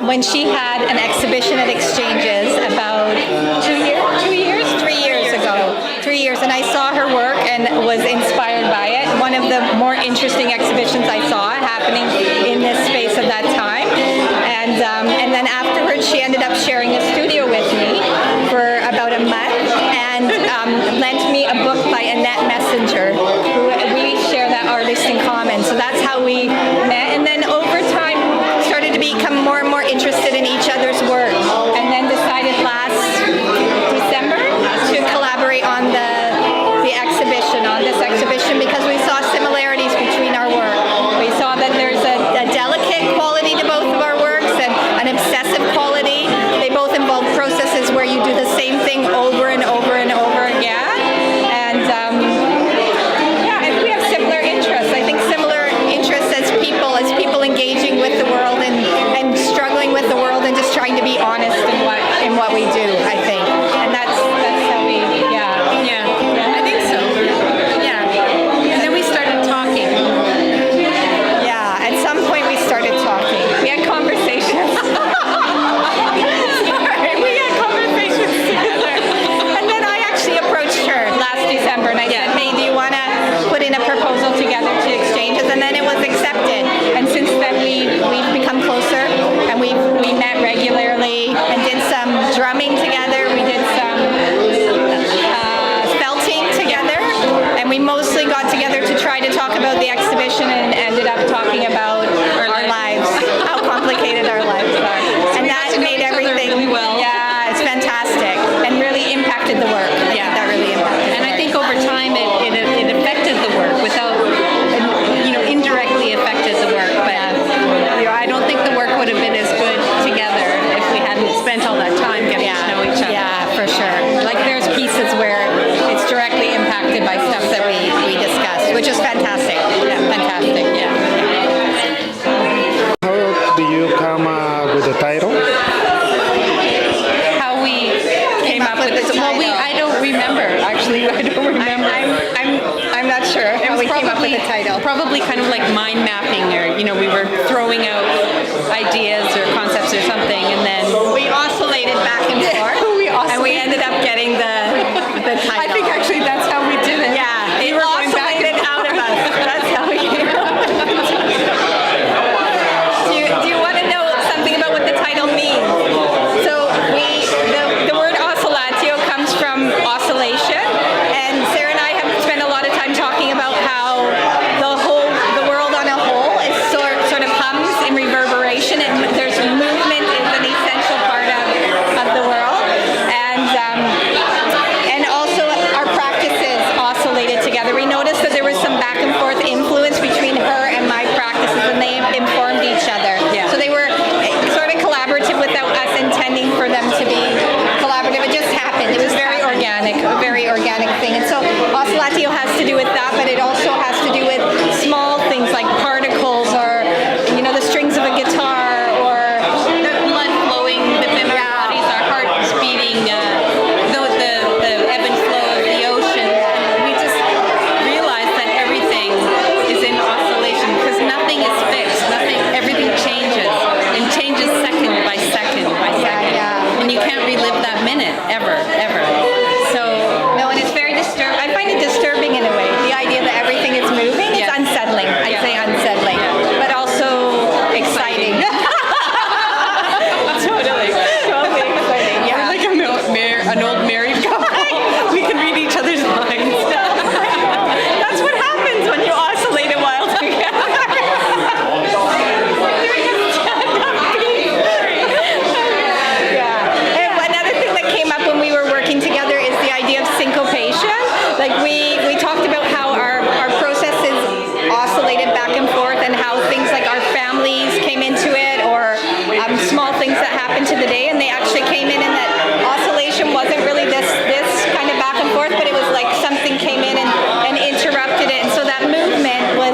when she had an exhibition at Xchanges about 3 years ago. 3 years, and I saw her work and was inspired by it. One of the more interesting exhibitions I saw happening in this space at that time. And then afterwards, she ended up sharing a studio with me for about a month and lent me a book by Annette Messenger, who we share that artist in common. So that's how we met. And then over time, started to become more and more interested in each other's work. And then decided last December to collaborate on this exhibition because we saw similarities between our work. We saw that there's a delicate quality to both of our works and an obsessive quality. They both involve processes where you do the same thing over and over and over again. And and we have similar interests. I think similar interests as people engaging with the world and struggling with the world and just trying to be honest in what we do, I think. And that's how we, I think so. Yeah. And then we started talking. Yeah, at some point we started talking. We had conversations. We had conversations together. And then I actually approached her last December and I said, hey, do you want to put in a proposal together to Xchanges? And then it was accepted. And since then we've become closer and we met regularly and did some drumming together. We did some felting together. And we mostly got together to try to talk about the exhibition and ended up talking about our lives, how complicated our lives are. And that made everything really well. Yeah, it's fantastic and really impacted the work. Yeah, that really impacted. And I think over time it affected the work without, indirectly affected the work. But I don't think the work would have been as good together if we hadn't spent all that time getting to know each other. Yeah, for sure. Like there's pieces where it's directly impacted by stuff that we discussed, which is fantastic. Yeah, fantastic. Yeah. How do you come with the title? How we came up with this. Well, I don't remember actually. I don't remember. I'm not sure how we came up with the title. Probably kind of like mind mapping, or we were throwing out ideas or concepts or something, and then We oscillated back and forth, and we ended up getting the title. I think actually that's how we did it. Yeah, it We were going back oscillated out of us. That's how we came up with the title. Do you want to know something about what the title means? So the word oscillatio comes from oscillation, and Sarah and I have spent a lot of time talking about how the world on a whole is sort of hums in reverberation, and there's movement is an essential part of the world, and also our practices oscillated together. We noticed that there was some back and forth influence between her and my practices, and they informed each other. Yeah. So they were sort of collaborative without us intending for them to be collaborative. It just happened. It was very organic, a very organic thing. And so oscillatio has to do with that, but it also has to do with small things like particles or, the strings of a guitar or the blood flowing within our bodies, our hearts beating, the ebb and flow of the ocean. And we just realized that everything is in oscillation because nothing is fixed. Everything changes and changes second by second by second. Yeah. And you can't relive that minute ever. So No, and it's very disturbing. I find it disturbing in a way. The idea that everything is moving is unsettling. I'd say unsettling, but also exciting. totally exciting. Yeah. We're like an old married couple. We can read each other's minds. That's what happens when you oscillate a while together. Yeah. And another thing that came up when we were working together is the idea of syncopation. Like we talked about how our processes oscillated back and forth, and how things like our families came into it, or small things that happened to the day, and they actually came in, and that oscillation wasn't really this kind of back and forth, but it was like something came in and interrupted it, and so that movement was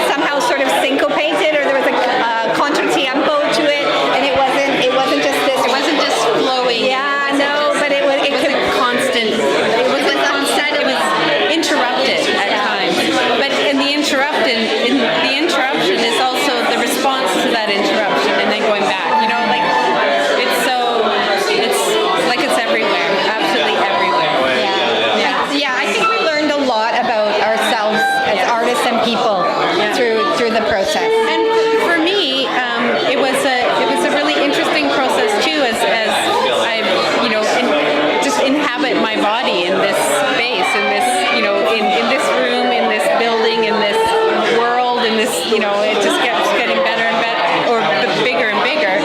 somehow sort of syncopated, or there was a contratiempo to it, and it wasn't just this. It wasn't just flowing. Yeah, no, but it wasn't constant. It was interrupted at times. But in the interruption is also the response to that interruption, and then going back. process? And for me, it was a really interesting process too, as I just inhabit my body in this space, in this in this room, in this building, in this world, in this it just keeps getting better and better, or bigger and bigger,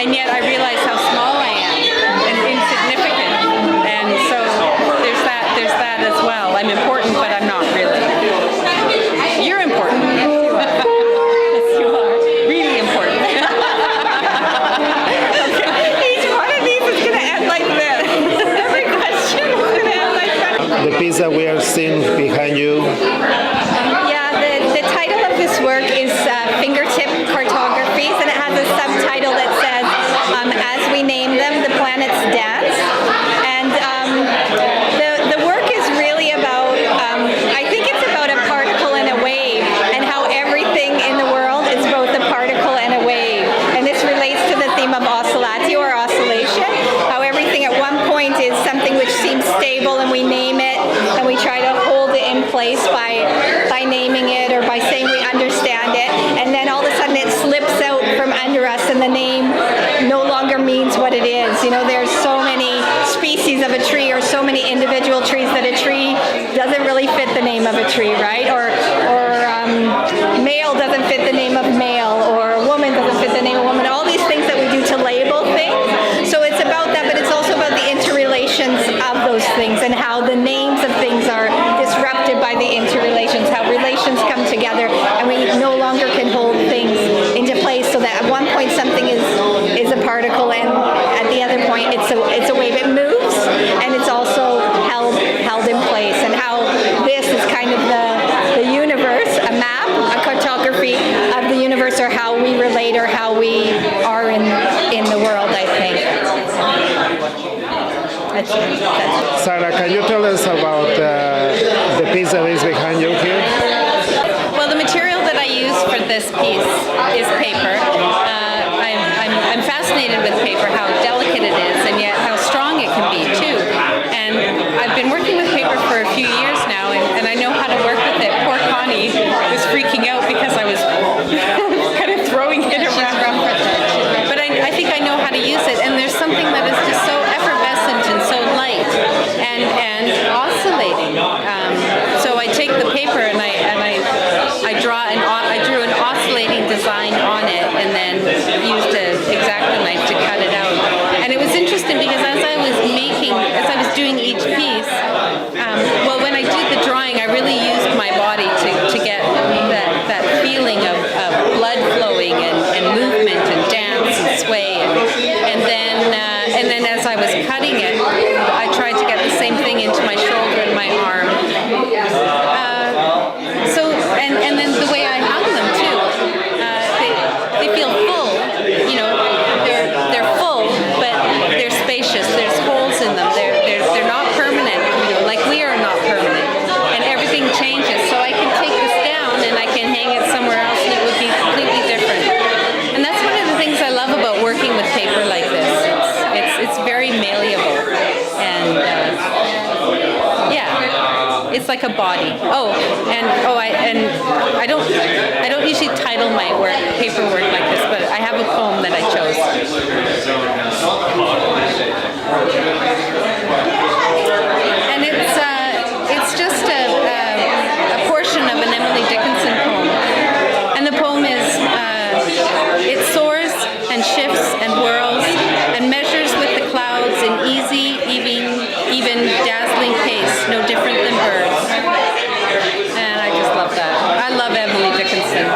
and yet I realize how small I am and insignificant, and so there's that as well. I'm important, but I'm not really. You're important. Yes, you are. Really important. Each one of these is going to end like this. Every question is going to end like that. The piece that we are seeing behind you, Yeah, the title of this work is Fingertip Cartographies, and it has a subtitle that says, As We Name Them, the Planets Dance. And the work is really about, I think it's about a particle and a wave, and how everything in the world is both a particle and a wave. And this relates to the theme of oscillatio, or oscillation, how everything at one point is something which seems stable, and we name it, and we try to hold it in place by naming it or by saying we understand it, and then all of a sudden it slips out from under us, and the name no longer means what it is. There's so many species of a tree, or so many individual trees, that a tree doesn't really fit the name of a tree, right? Or male doesn't fit the name of male, or woman doesn't fit the name of woman. All these things that we do to label things. So it's about that, but it's also about the interrelations of those things, and how the names of things are disrupted by the interrelations, how relations come together, and we no longer can hold things into place, so that at one point something is a particle, and at the other point it's a wave. It moves, and it's also held in place, and how this is kind of the universe, a map, a cartography of the universe, or how we relate, or how we are in the world, I think. That's Sarah, can you tell us about the piece that is behind you here? Well, the material that I use for this piece is paper. I'm fascinated with paper, how delicate it is, and yet how strong it can be too. And I've been working with paper for a few years now, and I know how to work with it. Poor Connie was freaking out because I was kind of throwing it around. But I think I know how to use it, and there's something that is just so effervescent and so light and oscillating. So I take the paper and I drew an oscillating design on it, and then used an X-Acto knife to cut it out. And it was interesting because as I was doing each piece, when I did the drawing, I really used my body to get that feeling of blood flowing and movement and dance and sway, and then as I was cutting it, I tried to get the same thing into my shoulder and my arm. And then the way I hung them too, they feel full. They're full, but they're spacious. There's holes in them. They're not permanent. Like we are not permanent, and everything changes. So I can take this down and I can hang it somewhere else, and it would be completely different. And that's one of the things I love about working with paper like this. It's very malleable, and it's like a body. I don't usually title my paperwork like this, but I have a poem that I chose. And it's just a portion of an Emily Dickinson poem, and the poem is it soars and shifts and whirls and measures with the clouds in easy, even dazzling pace, no different than birds. And I just love that. I love Emily Dickinson.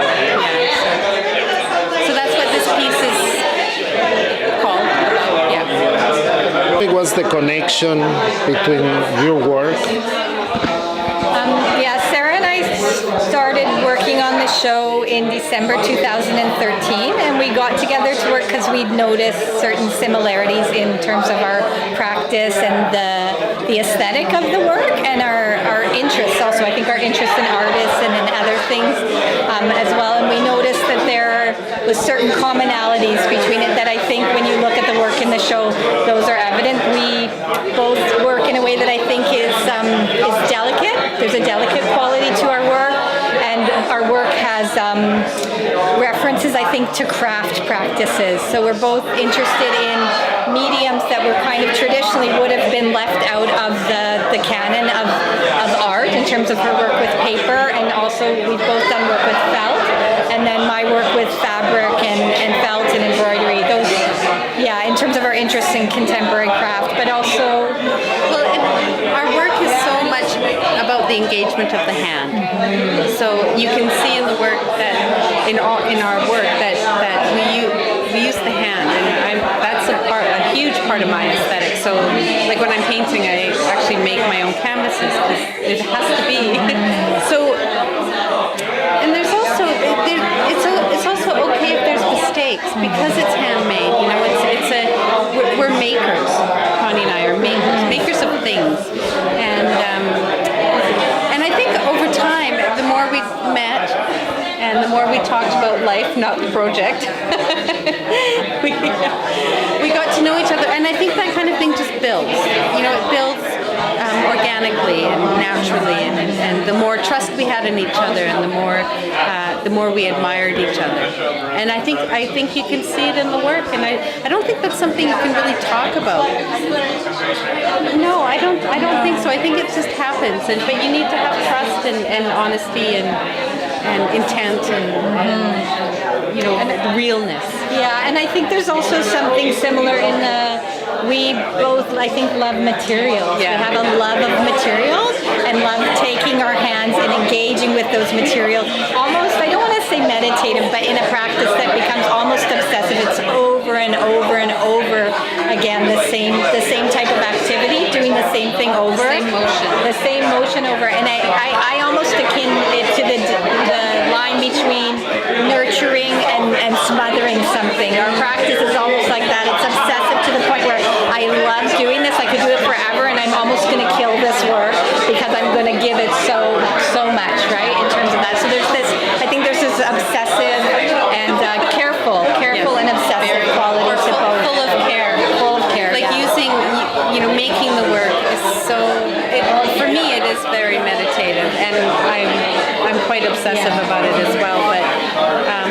So that's what this piece is called. What was the connection between your work? Sarah and I started working on the show in December 2013, and we got together to work because we'd noticed certain similarities in terms of our practice and the aesthetic of the work, and our interests also. I think our interest in artists and in other things as well, and we noticed that there with certain commonalities between it that I think when you look at the work in the show, those are evident. We both work in a way that I think is delicate. There's a delicate quality to our work, and our work has references, I think, to craft practices. So we're both interested in mediums that were kind of traditionally would have been left out of the canon of art in terms of her work with paper, and also we've both done work with felt, and then my work with fabric and felt and embroidery. Those, in terms of our interest in contemporary craft, but also, our work is so much about the engagement of the hand. So you can see in the work that in our work that we use the hand, and that's a huge part of my aesthetic. So like when I'm painting, I actually make my own canvases because it has to be. So, and there's also it's also okay if there's mistakes because it's handmade. You know, we're makers. Connie and I are makers of things, and I think over time, the more we met and the more we talked about life, not the project, we got to know each other, and I think that kind of thing just builds. You know, it builds organically and naturally, and the more trust we had in each other, and the more we admired each other. And I think you can see it in the work, and I don't think that's something you can really talk about. No, I don't think so. I think it just happens, but you need to have trust and honesty and intent and you know, realness. Yeah, and I think there's also something similar in we both, I think, love materials. Yeah. We have a love of materials and love taking our hands and engaging with those materials. Almost, I don't want to say meditative, but in a practice that becomes almost obsessive. It's over and over and over again, the same type of activity, doing the same thing over. The same motion over. And I almost akin it to the line between nurturing and smothering something. Our practice is almost like that. It's obsessive to the point where I love doing this. I could do it forever, and I'm almost going to kill this work because I'm going to give it so much, right? In terms of that. So I think there's this obsessive and careful and obsessive quality to both. Full of care. Full of care. Like using, making the work is for me it is very meditative, and I'm quite obsessive about it as well.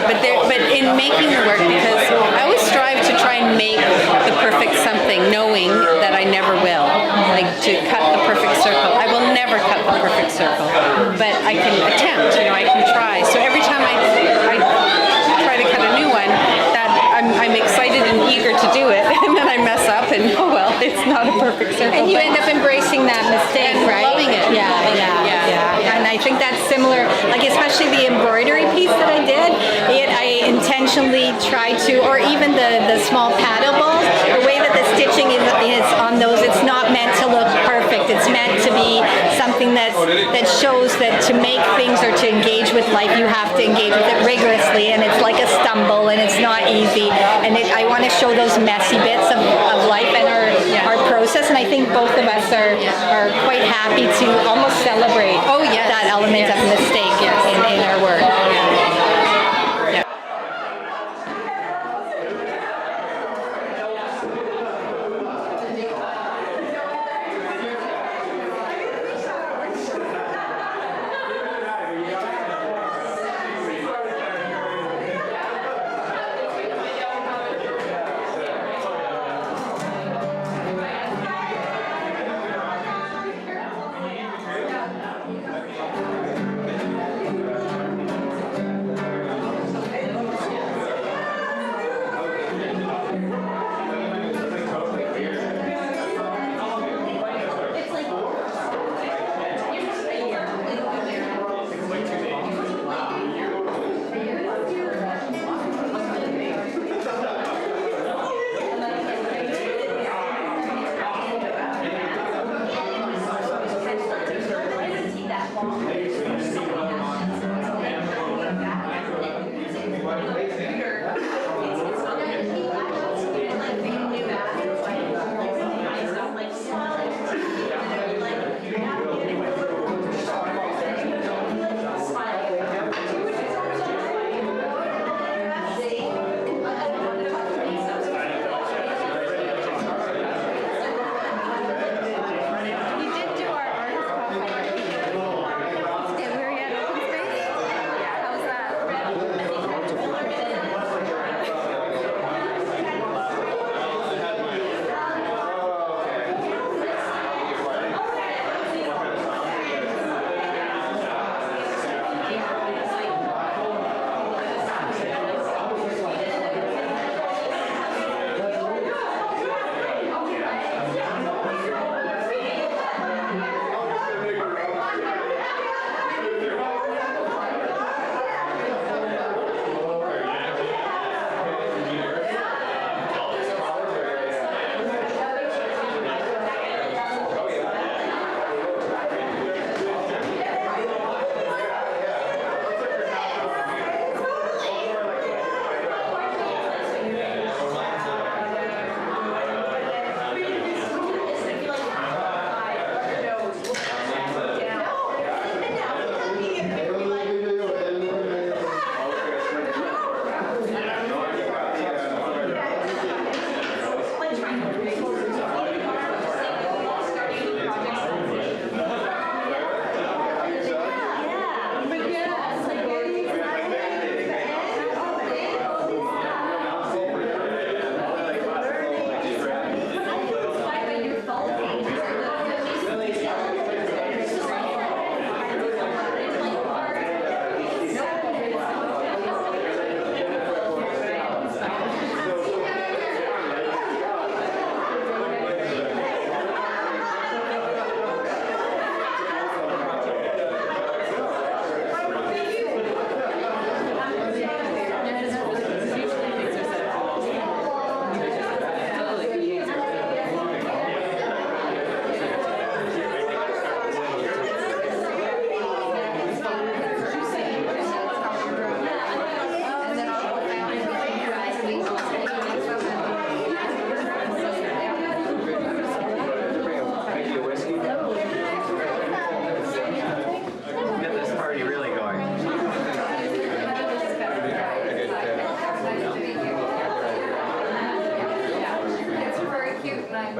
But in making the work, because I always strive to try and make the perfect something, knowing that I never will. Like to cut the perfect circle, I will never cut the perfect circle, but I can attempt. I can try. So every time I try to cut a new one, that I'm excited and eager to do it, and then I mess up, and it's not a perfect circle. And you end up embracing that mistake, and right? loving it. Yeah. And I think that's similar, like especially the embroidery piece that I did, I intentionally tried to, or even the small paddle balls, the way that the stitching is on those, it's not meant to look perfect. It's meant to be something that shows that to make things or to engage with life, you have to engage with it rigorously, and it's like a stumble, and it's not easy. And I want to show those messy bits of life and our process, and I think both of us are quite happy to almost celebrate that element of mistake in our work.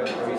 are